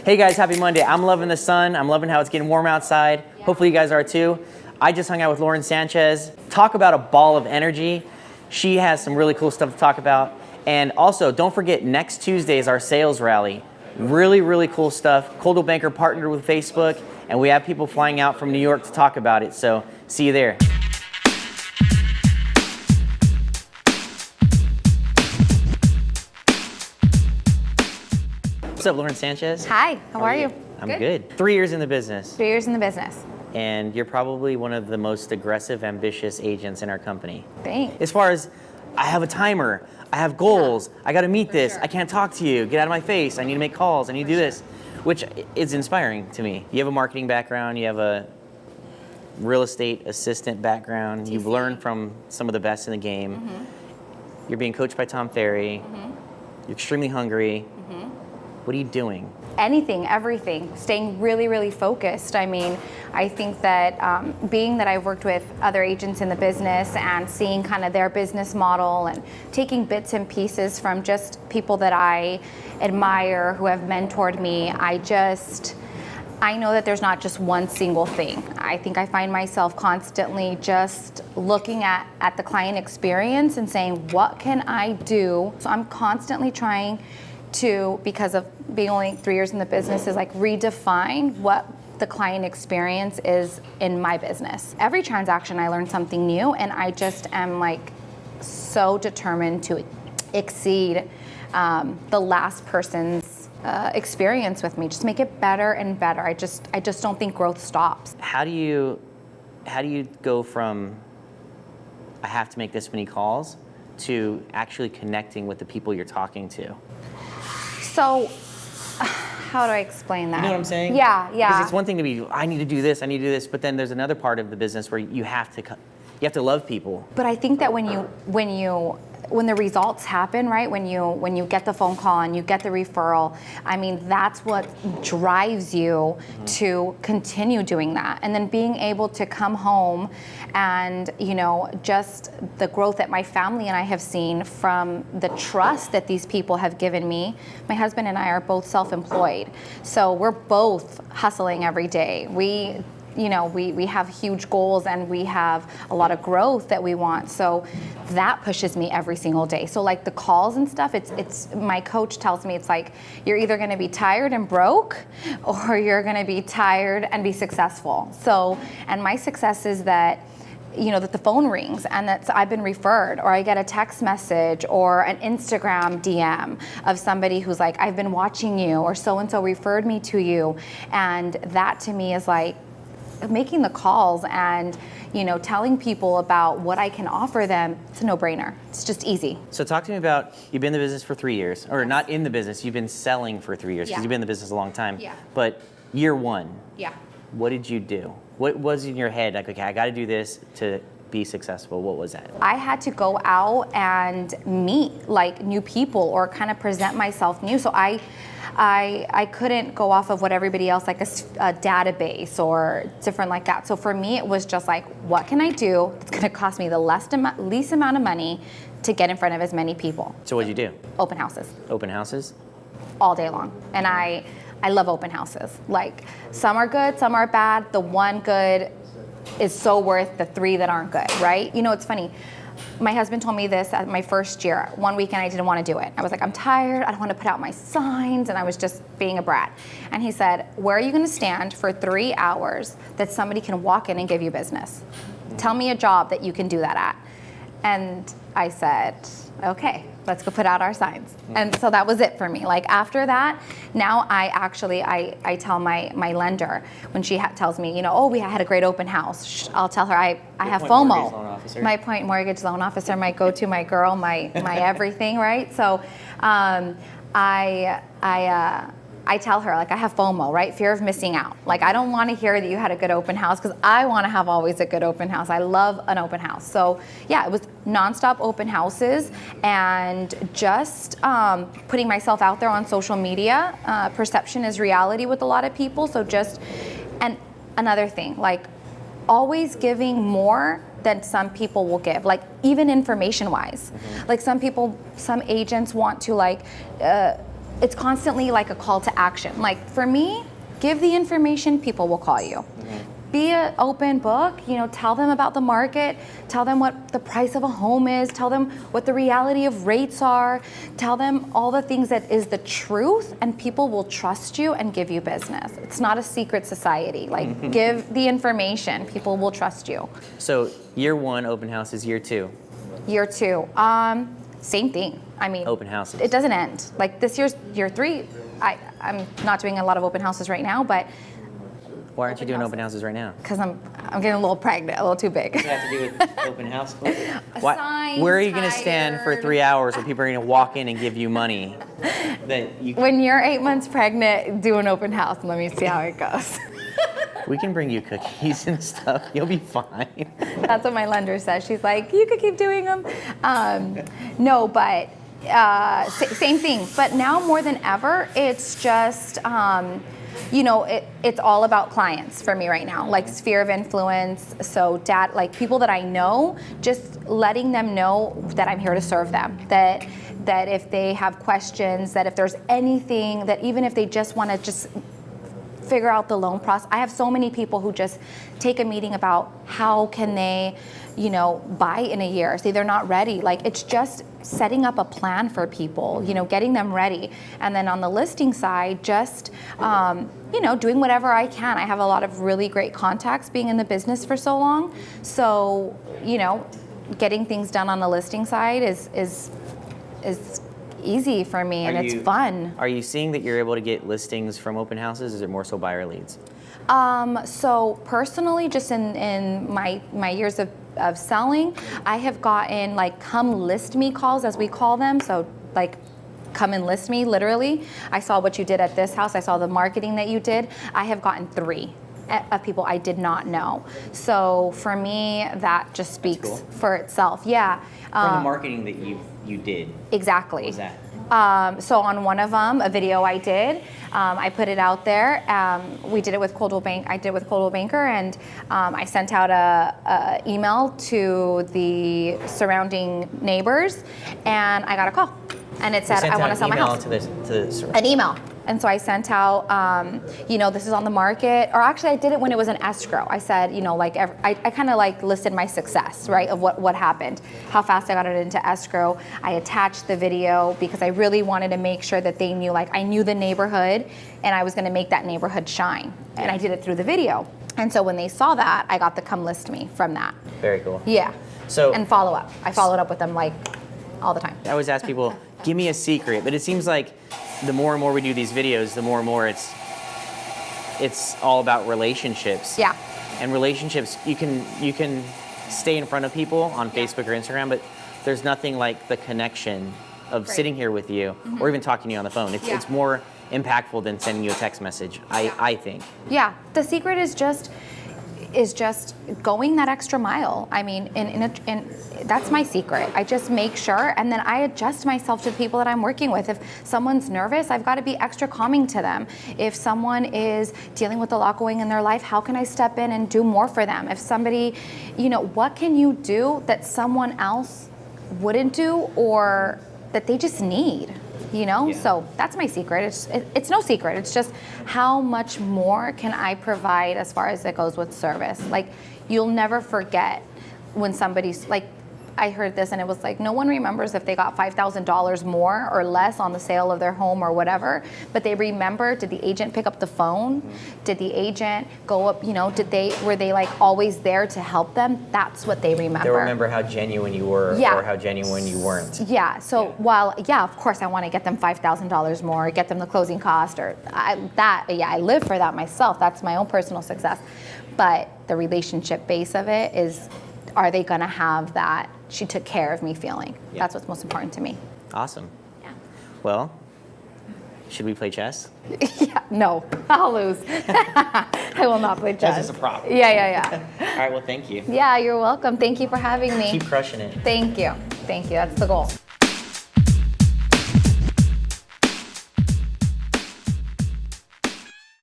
Hey guys, happy Monday. I'm loving the sun. I'm loving how it's getting warm outside. Yeah. Hopefully you guys are too. I just hung out with Loren Sanchez. Talk about a ball of energy. She has some really cool stuff to talk about. And also, don't forget, next Tuesday is our sales rally. Really, really cool stuff. Coldwell Banker partnered with Facebook, and we have people flying out from New York to talk about it. So see you there. What's up, Loren Sanchez? Hi, how are you? I'm good. 3 years in the business. 3 years in the business. And you're probably one of the most aggressive, ambitious agents in our company. Thanks. As far as, I have a timer, I have goals, I gotta meet this, sure. I can't talk to you, get out of my face, I need to make calls, I need to do this, which is inspiring to me. You have a marketing background, you have a real estate assistant background, you've learned from some of the best in the game. Mm-hmm. You're being coached by Tom Ferry, mm-hmm. You're extremely hungry. Mm-hmm. What are you doing? Anything, everything, staying really, really focused. I mean, I think that being that I've worked with other agents in the business and seeing kind of their business model and taking bits and pieces from just people that I admire who have mentored me, I know that there's not just one single thing. I think I find myself constantly just looking at the client experience and saying, what can I do? So I'm constantly trying to, because of being only 3 years in the business, is like redefine what the client experience is in my business. Every transaction I learn something new, and I just am like so determined to exceed the last person's experience with me. Just make it better and better. I just don't think growth stops. How do you go from I have to make this many calls to actually connecting with the people you're talking to? So, how do I explain that? You know what I'm saying? Yeah. Because it's one thing to be, I need to do this, but then there's another part of the business where you have to love people. But I think that when the results happen, right? When you get the phone call and you get the referral, I mean, that's what drives you mm-hmm. to continue doing that. And then being able to come home and, just the growth that my family and I have seen from the trust that these people have given me. My husband and I are both self-employed. So we're both hustling every day. We have huge goals and we have a lot of growth that we want. So that pushes me every single day. So like the calls and stuff, it's my coach tells me it's like, you're either going to be tired and broke or you're going to be tired and be successful. So, and my success is that that the phone rings and that I've been referred, or I get a text message or an Instagram DM of somebody who's like, I've been watching you, or so-and-so referred me to you. And that to me is like, making the calls and telling people about what I can offer them, it's a no-brainer. It's just easy. So talk to me about, you've been in the business for 3 years, or yes. Not in the business, you've been selling for 3 years, because you've been in the business a long time. Yeah. But year one, yeah. What did you do? What was in your head, like, okay, I got to do this to be successful? What was that? I had to go out and meet like new people or kind of present myself new. So I couldn't go off of what everybody else, like a database or different like that. So for me, it was just like, what can I do that's going to cost me the least amount of money to get in front of as many people? So what'd you do? Open houses. Open houses? All day long. And I love open houses. Like, some are good, some are bad. The one good is so worth the 3 that aren't good, right? It's funny. My husband told me this at my first year. One weekend I didn't want to do it. I was like, I'm tired, I don't want to put out my signs, and I was just being a brat. And he said, where are you going to stand for 3 hours that somebody can walk in and give you business? Tell me a job that you can do that at. And I said, okay, let's go put out our signs. And so that was it for me. Like, after that, now I tell my lender when she tells me, we had a great open house. I'll tell her I have FOMO. My point mortgage loan officer, my go-to, my girl, my everything, right? So I tell her, like, I have FOMO, right? Fear of missing out. Like, I don't want to hear that you had a good open house, because I want to have always a good open house. I love an open house. So yeah, it was nonstop open houses and just putting myself out there on social media. Perception is reality with a lot of people. And another thing, like, always giving more than some people will give, like, even information wise. Mm-hmm. Like, some agents want to it's constantly like a call to action. Like for me, give the information, people will call you. Be an open book, tell them about the market, tell them what the price of a home is, tell them what the reality of rates are, tell them all the things that is the truth, and people will trust you and give you business. It's not a secret society. Like give the information, people will trust you. So year 1 open house is year 2. Year 2, same thing. I mean, Open houses. It doesn't end. Like this year's year 3. I'm not doing a lot of open houses right now, but Why aren't you doing open houses right now? because I'm getting a little pregnant, a little too big. What does that have to do with open house? Signs, Where are you going to stand for tired. 3 hours where people are going to walk in and give you money? That you, When you're 8 months pregnant, do an open house and let me see how it goes. we can bring you cookies and stuff. You'll be fine. That's what my lender says. She's like, you could keep doing them. No, but same thing. But now more than ever, it's just, it's all about clients for me right now, like sphere of influence. So like people that I know, just letting them know that I'm here to serve them, that if they have questions, that if there's anything, that even if they just want to just figure out the loan process. I have so many people who just take a meeting about how can they, buy in a year. Say they're not ready. Like it's just setting up a plan for people, getting them ready. And then on the listing side, just, doing whatever I can. I have a lot of really great contacts being in the business for so long. So, getting things done on the listing side is easy for me, and it's fun. Are you seeing that you're able to get listings from open houses? Is it more so buyer leads? So personally, just in my years of selling, I have gotten like come list me calls, as we call them. So like come and list me, literally. I saw what you did at this house. I saw the marketing that you did. I have gotten 3 of people I did not know. So for me, that just speaks for itself. Yeah. From the marketing that you did. Exactly. What was that? So on one of them, a video I did, I put it out there. We did it with Coldwell Bank. I did it with Coldwell Banker, and I sent out a email to the surrounding neighbors, and I got a call, and it said, "I want to sell my house." An email. And so I sent out, this is on the market. Or actually, I did it when it was an escrow. I said, I kind of like listed my success, right, of what happened, how fast I got it into escrow. I attached the video because I really wanted to make sure that they knew, I knew the neighborhood, and I was going to make that neighborhood shine. And I did it through the video. And so when they saw that, I got the come list me from that. Very cool. Yeah. So and follow up. I followed up with them all the time. I always ask people, give me a secret, but it seems like the more and more we do these videos, the more and more it's all about relationships. Yeah. And relationships, you can stay in front of people on Facebook or Instagram, but there's nothing like the connection of sitting here with you or even talking to you on the phone. It's more impactful than sending you a text message, I think. Yeah. The secret is just going that extra mile. I mean, and that's my secret. I just make sure, and then I adjust myself to the people that I'm working with. If someone's nervous, I've got to be extra calming to them. If someone is dealing with a lot going in their life, how can I step in and do more for them? If somebody, what can you do that someone else wouldn't do or that they just need? So that's my secret. It's no secret. It's just how much more can I provide as far as it goes with service. Like, you'll never forget when somebody's I heard this and it was no one remembers if they got $5,000 more or less on the sale of their home or whatever, but they remember, did the agent pick up the phone? Did the agent go up, were they always there to help them? That's what they remember. They'll remember how genuine you were or how genuine you weren't. Yeah, so while, of course I want to get them $5,000 more, get them the closing cost I live for that myself. That's my own personal success. But the relationship base of it is, are they going to have that she took care of me feeling? Yeah. That's what's most important to me. Awesome. Yeah. Well, should we play chess? Yeah, no, I'll lose. I will not play chess. That's just a problem. Yeah. All right, well, thank you. Yeah, you're welcome. Thank you for having me. Keep crushing it. Thank you. That's the goal.